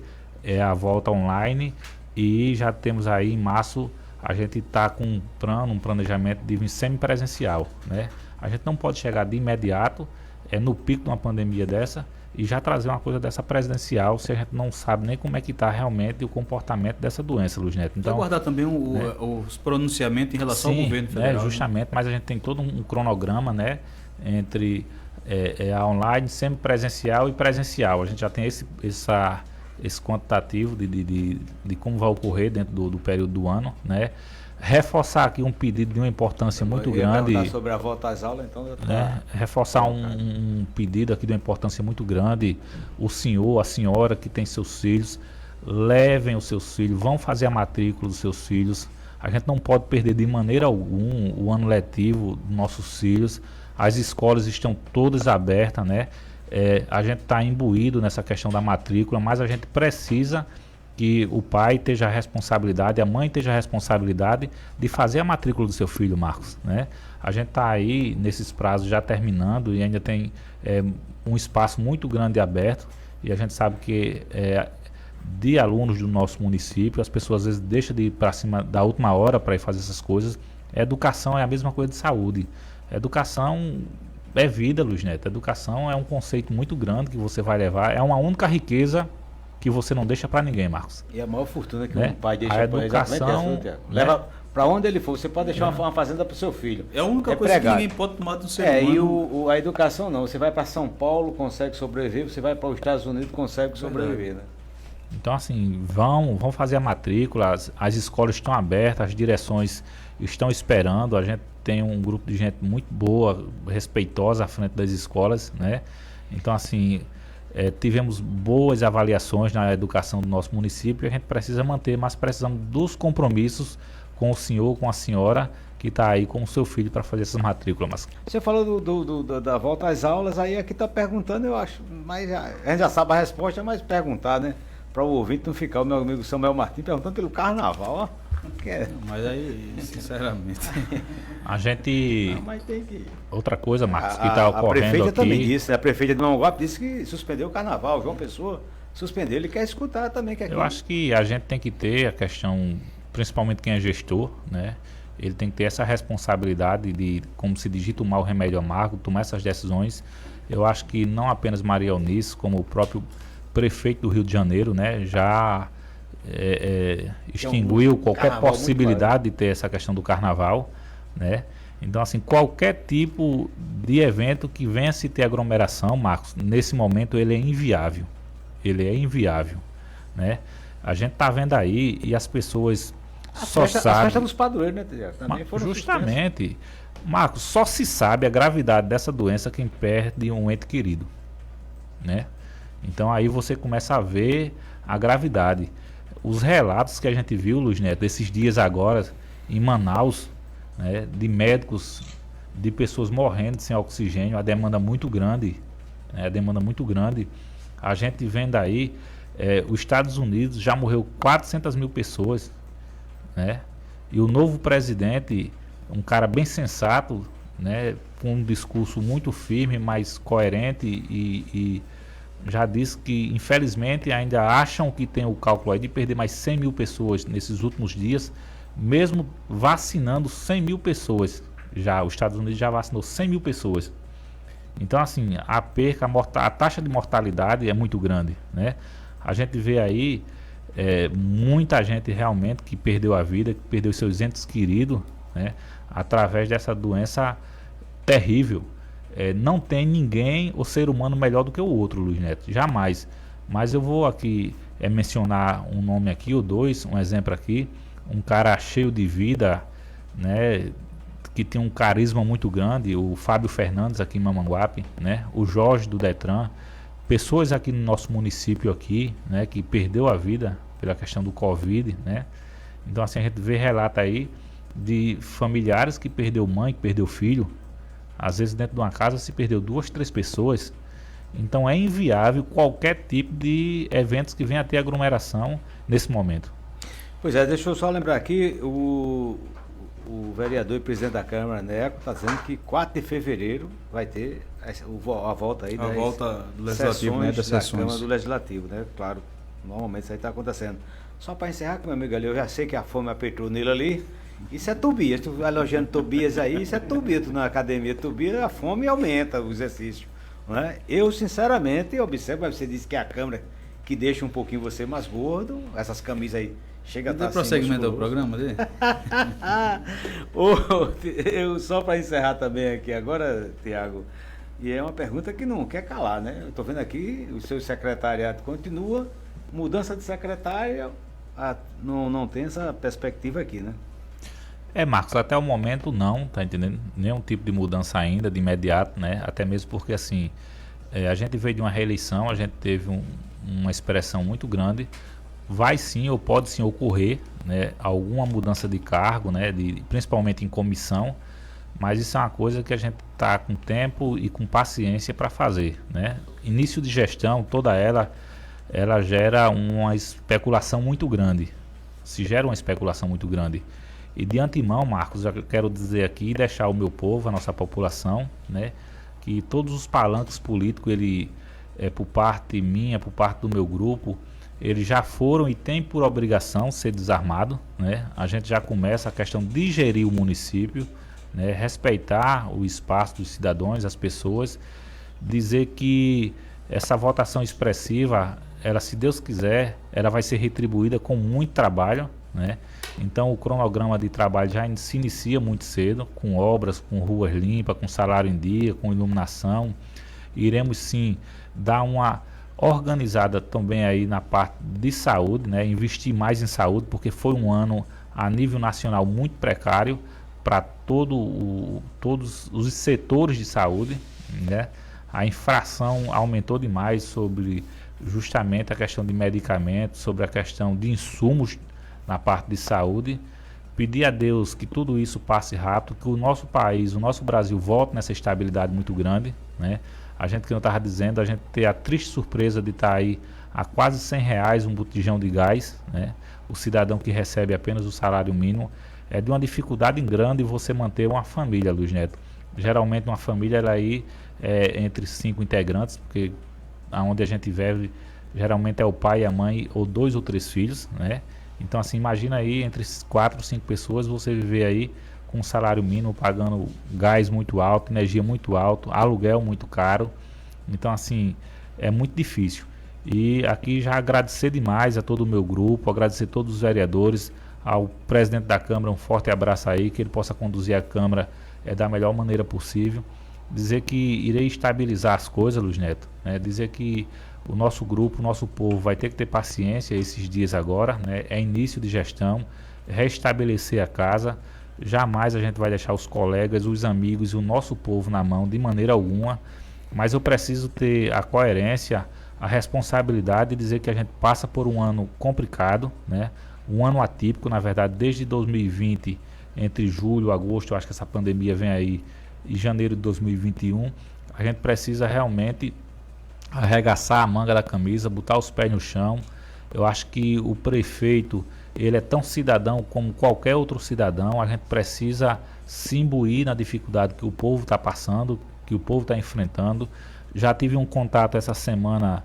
[SPEAKER 3] a volta online, e já temos aí em março, a gente está com um planejamento de vir semipresencial, né? A gente não pode chegar de imediato, no pico de uma pandemia dessa, e já trazer uma coisa dessa presidencial, se a gente não sabe nem como é que está realmente o comportamento dessa doença, Luiz Neto. Então,
[SPEAKER 2] aguardar também os pronunciamentos em relação ao governo federal.
[SPEAKER 3] Justamente, mas a gente tem todo um cronograma, né, entre a online, semipresencial e presencial. A gente já tem esse quantitativo de como vai ocorrer dentro do período do ano, né? Reforçar aqui um pedido de uma importância muito grande.
[SPEAKER 4] Sobre a volta às aulas, então já tá,
[SPEAKER 3] né? Reforçar um pedido aqui de uma importância muito grande. O senhor, a senhora que tem seus filhos, levem os seus filhos, vão fazer a matrícula dos seus filhos. A gente não pode perder de maneira alguma o ano letivo dos nossos filhos. As escolas estão todas abertas, né? A gente está imbuído nessa questão da matrícula, mas a gente precisa que o pai esteja a responsabilidade, a mãe esteja a responsabilidade de fazer a matrícula do seu filho, Marcos, né? A gente está aí nesses prazos já terminando e ainda tem um espaço muito grande aberto, e a gente sabe que de alunos do nosso município, as pessoas às vezes deixam de ir para cima da última hora para ir fazer essas coisas. Educação é a mesma coisa de saúde. Educação é vida, Luiz Neto. Educação é um conceito muito grande que você vai levar, é uma única riqueza que você não deixa para ninguém, Marcos.
[SPEAKER 4] E a maior fortuna que um pai deixa
[SPEAKER 3] para ele. A educação,
[SPEAKER 4] leva para onde ele for. Você pode deixar uma fazenda para o seu filho.
[SPEAKER 2] É a única coisa que ninguém pode tomar do ser humano.
[SPEAKER 4] E a educação não. Você vai para São Paulo, consegue sobreviver. Você vai para os Estados Unidos, consegue sobreviver, né?
[SPEAKER 3] Então, assim, vão fazer a matrícula. As escolas estão abertas, as direções estão esperando. A gente tem um grupo de gente muito boa, respeitosa à frente das escolas, né? Então, assim, tivemos boas avaliações na educação do nosso município, e a gente precisa manter, mas precisamos dos compromissos com o senhor, com a senhora que está aí com o seu filho para fazer essas matrículas. Mas...
[SPEAKER 4] Você falou da volta às aulas, aí aqui está perguntando, eu acho, mas a gente já sabe a resposta, mas perguntar, né? Para o ouvinte não ficar, o meu amigo Samuel Martins perguntando pelo carnaval, ó.
[SPEAKER 2] Mas aí, sinceramente,
[SPEAKER 3] a gente...
[SPEAKER 4] Não, mas tem que...
[SPEAKER 3] Outra coisa, Marcos, que está ocorrendo aqui... A prefeita
[SPEAKER 4] também disse, né? A prefeita de Mamanguape disse que suspendeu o carnaval. João Pessoa suspendeu, ele quer escutar também.
[SPEAKER 3] Eu acho que a gente tem que ter a questão, principalmente quem é gestor, né? Ele tem que ter essa responsabilidade de, como se digita o mal, remédio amargo, tomar essas decisões. Eu acho que não apenas Maria Eunice, como o próprio prefeito do Rio de Janeiro, né? Já... extinguiu qualquer possibilidade de ter essa questão do carnaval, né? Então, assim, qualquer tipo de evento que venha se ter aglomeração, Marcos, nesse momento ele é inviável. Ele é inviável, né? A gente tá vendo aí e as pessoas só sabem...
[SPEAKER 4] As festas dos padroeiros, né, Tiago? Também foram
[SPEAKER 3] justamente. Marcos, só se sabe a gravidade dessa doença quem perde um ente querido, né? Então aí você começa a ver a gravidade. Os relatos que a gente viu, Luiz Neto, esses dias agora em Manaus, né, de médicos, de pessoas morrendo sem oxigênio, a demanda muito grande, né, a gente vendo aí, os Estados Unidos já morreu 400 mil pessoas, né, e o novo presidente, um cara bem sensato, né, com um discurso muito firme, mas coerente e já disse que, infelizmente, ainda acham que tem o cálculo aí de perder mais 100 mil pessoas nesses últimos dias, mesmo vacinando 100 mil pessoas. Já os Estados Unidos já vacinou 100 mil pessoas. Então, assim, a perca, a taxa de mortalidade é muito grande, né? A gente vê aí muita gente realmente que perdeu a vida, que perdeu seus entes queridos, né? Através dessa doença terrível. Não tem ninguém, o ser humano, melhor do que o outro, Luiz Neto, jamais. Mas eu vou aqui mencionar um nome aqui, ou dois, um exemplo aqui, um cara cheio de vida, né, que tem um carisma muito grande, o Fábio Fernandes aqui em Mamanguape, né, o Jorge do Detran, pessoas aqui no nosso município aqui, né, que perdeu a vida pela questão do Covid, né. Então, assim, a gente vê relato aí de familiares que perdeu mãe, que perdeu filho. Às vezes dentro de uma casa se perdeu 2, 3 pessoas. Então é inviável qualquer tipo de eventos que venha a ter aglomeração nesse momento.
[SPEAKER 4] Pois é, deixa eu só lembrar aqui, o vereador e presidente da Câmara, Neco, está dizendo que 4 de fevereiro vai ter a volta aí
[SPEAKER 2] a volta do Legislativo, né, das sessões da
[SPEAKER 4] Câmara do Legislativo, né? Claro, normalmente isso aí está acontecendo. Só para encerrar com meu amigo ali, eu já sei que a fome apertou nele ali, Isso é Tobias, tu elogiando Tobias aí, isso é Tobias, tu na academia Tobias, a fome aumenta o exercício. Não é? Eu, sinceramente, observo, mas você disse que é a câmera que deixa um pouquinho você mais gordo, essas camisas aí, chega a estar assim,
[SPEAKER 2] prosseguimento do
[SPEAKER 4] musculoso.
[SPEAKER 2] programa dele?
[SPEAKER 4] Eu, só para encerrar também aqui agora, Tiago, e é uma pergunta que não quer calar, né? Eu estou vendo aqui, o seu secretariado continua, mudança de secretário, não tem essa perspectiva aqui, né?
[SPEAKER 3] Marcos, até o momento não, tá entendendo? Nenhum tipo de mudança ainda, de imediato, né? Até mesmo porque, assim, a gente veio de uma reeleição, a gente teve uma expressão muito grande. Vai sim, ou pode sim ocorrer, né, alguma mudança de cargo, né, principalmente em comissão, mas isso é uma coisa que a gente está com tempo e com paciência para fazer, né? Início de gestão, toda ela gera uma especulação muito grande, se gera uma especulação muito grande. E de antemão, Marcos, já quero dizer aqui, deixar o meu povo, a nossa população, né, que todos os palanques políticos, por parte minha, por parte do meu grupo, eles já foram e têm por obrigação ser desarmados, né? A gente já começa a questão de gerir o município, né? Respeitar o espaço dos cidadãos, as pessoas, dizer que essa votação expressiva, ela, se Deus quiser, ela vai ser retribuída com muito trabalho, né? Então o cronograma de trabalho já se inicia muito cedo, com obras, com ruas limpas, com salário em dia, com iluminação. Iremos sim dar uma organizada também aí na parte de saúde, né? Investir mais em saúde, porque foi um ano a nível nacional muito precário para todos os setores de saúde, né? A infração aumentou demais sobre justamente a questão de medicamentos, sobre a questão de insumos na parte de saúde. Pedir a Deus que tudo isso passe rápido, que o nosso país, o nosso Brasil volte nessa estabilidade muito grande, né? A gente, que não estava dizendo, a gente ter a triste surpresa de estar aí a quase R$100 um botijão de gás, né? O cidadão que recebe apenas o salário mínimo, é de uma dificuldade grande você manter uma família, Luiz Neto. Geralmente uma família ela aí é entre 5 integrantes, porque aonde a gente vive geralmente é o pai, a mãe ou 2 ou 3 filhos, né? Então assim, imagina aí entre 4 ou 5 pessoas você viver aí com salário mínimo, pagando gás muito alto, energia muito alto, aluguel muito caro. Então assim, é muito difícil. E aqui já agradecer demais a todo o meu grupo, agradecer a todos os vereadores, ao presidente da Câmara, um forte abraço aí, que ele possa conduzir a Câmara da melhor maneira possível. Dizer que irei estabilizar as coisas, Luiz Neto, né? Dizer que o nosso grupo, o nosso povo vai ter que ter paciência esses dias agora, né? É início de gestão, restabelecer a casa. Jamais a gente vai deixar os colegas, os amigos e o nosso povo na mão de maneira alguma, mas eu preciso ter a coerência, a responsabilidade de dizer que a gente passa por um ano complicado, né? Um ano atípico, na verdade, desde 2020, entre julho e agosto, eu acho que essa pandemia vem aí, e janeiro de 2021, a gente precisa realmente arregaçar a manga da camisa, botar os pés no chão. Eu acho que o prefeito, ele é tão cidadão como qualquer outro cidadão. A gente precisa se imbuir na dificuldade que o povo está passando, que o povo está enfrentando. Já tive um contato essa semana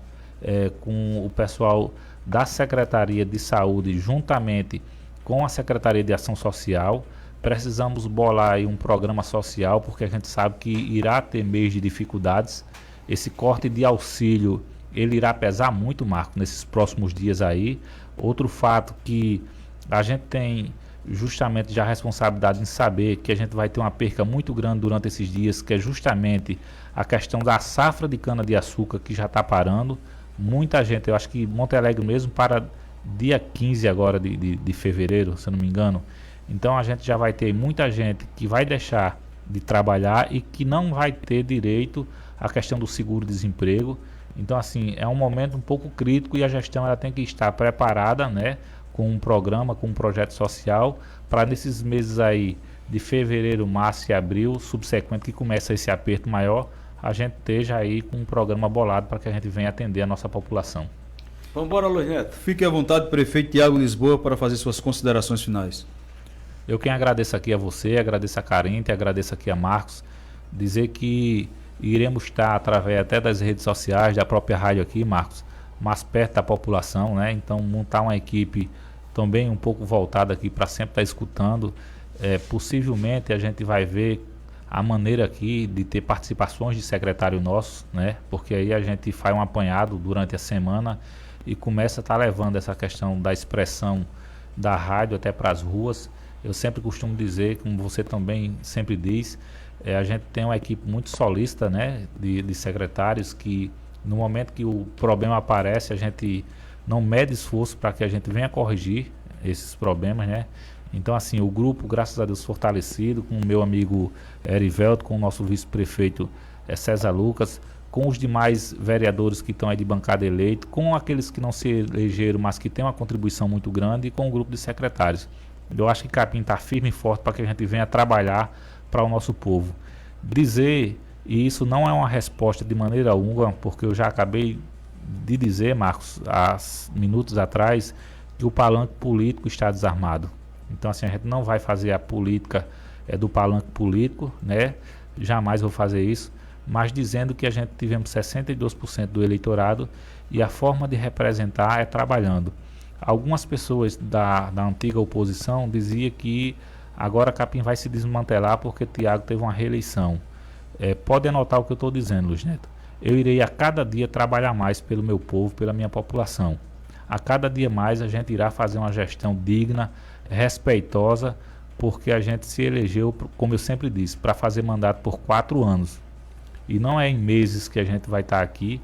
[SPEAKER 3] com o pessoal da Secretaria de Saúde, juntamente com a Secretaria de Ação Social. Precisamos bolar aí um programa social, porque a gente sabe que irá ter mês de dificuldades. Esse corte de auxílio, ele irá pesar muito, Marco, nesses próximos dias aí. Outro fato que a gente tem justamente já a responsabilidade em saber que a gente vai ter uma perca muito grande durante esses dias, que é justamente a questão da safra de cana-de-açúcar, que já está parando. Muita gente, eu acho que Monte Alegre mesmo para dia 15 agora de fevereiro, se eu não me engano. Então a gente já vai ter muita gente que vai deixar de trabalhar e que não vai ter direito à questão do seguro-desemprego. Então assim, é um momento um pouco crítico e a gestão ela tem que estar preparada, né, com um programa, com um projeto social, para nesses meses aí de fevereiro, março e abril, subsequente que começa esse aperto maior, a gente esteja aí com um programa bolado para que a gente venha atender a nossa população.
[SPEAKER 4] Vamos embora, Luiz Neto.
[SPEAKER 2] Fique à vontade, prefeito Tiago Lisboa, para fazer suas considerações finais.
[SPEAKER 3] Eu quem agradeço aqui a você, agradeço a Carente, agradeço aqui a Marcos, dizer que iremos estar através até das redes sociais, da própria rádio aqui, Marcos, mais perto da população, né? Então montar uma equipe também um pouco voltada aqui para sempre estar escutando possivelmente a gente vai ver a maneira aqui de ter participações de secretário nosso, né? Porque aí a gente faz um apanhado durante a semana e começa a estar levando essa questão da expressão da rádio até para as ruas. Eu sempre costumo dizer, como você também sempre diz, a gente tem uma equipe muito solícita, né, de secretários que no momento que o problema aparece, a gente não mede esforço para que a gente venha corrigir esses problemas, né? Então, assim, o grupo, graças a Deus, fortalecido, com o meu amigo Erivelto, com o nosso vice-prefeito César Lucas, com os demais vereadores que estão aí de bancada eleito, com aqueles que não se elegeram, mas que têm uma contribuição muito grande, e com o grupo de secretários. Eu acho que Capim está firme e forte para que a gente venha trabalhar para o nosso povo. Dizer, e isso não é uma resposta de maneira alguma, porque eu já acabei de dizer, Marcos, há minutos atrás, que o palanque político está desarmado. Então, assim, a gente não vai fazer a política do palanque político, né? Jamais vou fazer isso, mas dizendo que a gente tivemos 62% do eleitorado e a forma de representar é trabalhando. Algumas pessoas da antiga oposição diziam que agora Capim vai se desmantelar porque Tiago teve uma reeleição. Pode anotar o que eu estou dizendo, Luiz Neto. Eu irei a cada dia trabalhar mais pelo meu povo, pela minha população. A cada dia mais a gente irá fazer uma gestão digna, respeitosa, porque a gente se elegeu, como eu sempre disse, para fazer mandato por 4 anos. E não é em meses que a gente vai estar aqui,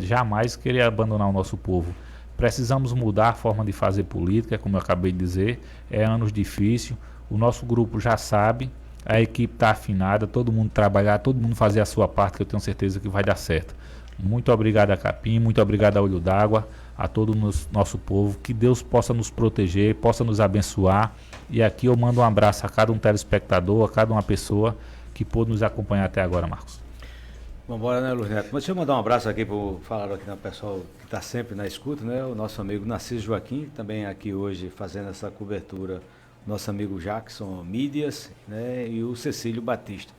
[SPEAKER 3] jamais querer abandonar o nosso povo. Precisamos mudar a forma de fazer política, como eu acabei de dizer, é anos difíceis, o nosso grupo já sabe, a equipe está afinada, todo mundo trabalhar, todo mundo fazer a sua parte, que eu tenho certeza que vai dar certo. Muito obrigado a Capim, muito obrigado a Olho d'Água, a todo o nosso povo, que Deus possa nos proteger, possa nos abençoar, e aqui eu mando um abraço a cada um telespectador, a cada uma pessoa que pôde nos acompanhar até agora, Marcos.
[SPEAKER 4] Vamos embora, né, Luiz Neto? Mas deixa eu mandar um abraço aqui para falar aqui no pessoal que está sempre na escuta, né? O nosso amigo Narciso Joaquim, também aqui hoje fazendo essa cobertura, nosso amigo Jackson Mídias, né? E o Cecílio Batista.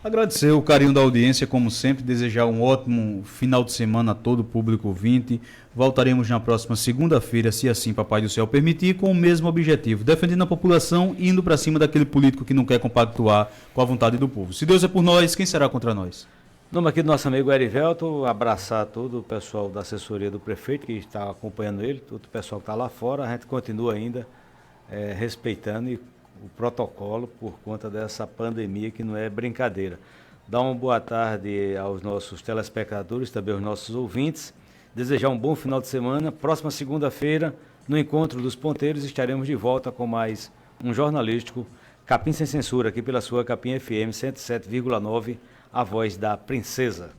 [SPEAKER 2] Agradecer o carinho da audiência, como sempre, desejar um ótimo final de semana a todo o público ouvinte. Voltaremos na próxima segunda-feira, se assim Papai do Céu permitir, com o mesmo objetivo, defendendo a população e indo para cima daquele político que não quer compactuar com a vontade do povo. Se Deus é por nós, quem será contra nós?
[SPEAKER 4] Em nome aqui do nosso amigo Erivelto, abraçar todo o pessoal da assessoria do prefeito que está acompanhando ele, todo o pessoal que está lá fora. A gente continua ainda respeitando o protocolo por conta dessa pandemia que não é brincadeira. Dá uma boa tarde aos nossos telespectadores, também aos nossos ouvintes. Desejar um bom final de semana. Próxima segunda-feira, no Encontro dos Ponteiros, estaremos de volta com mais um jornalístico Capim Sem Censura, aqui pela sua Capim FM 107,9, a voz da princesa.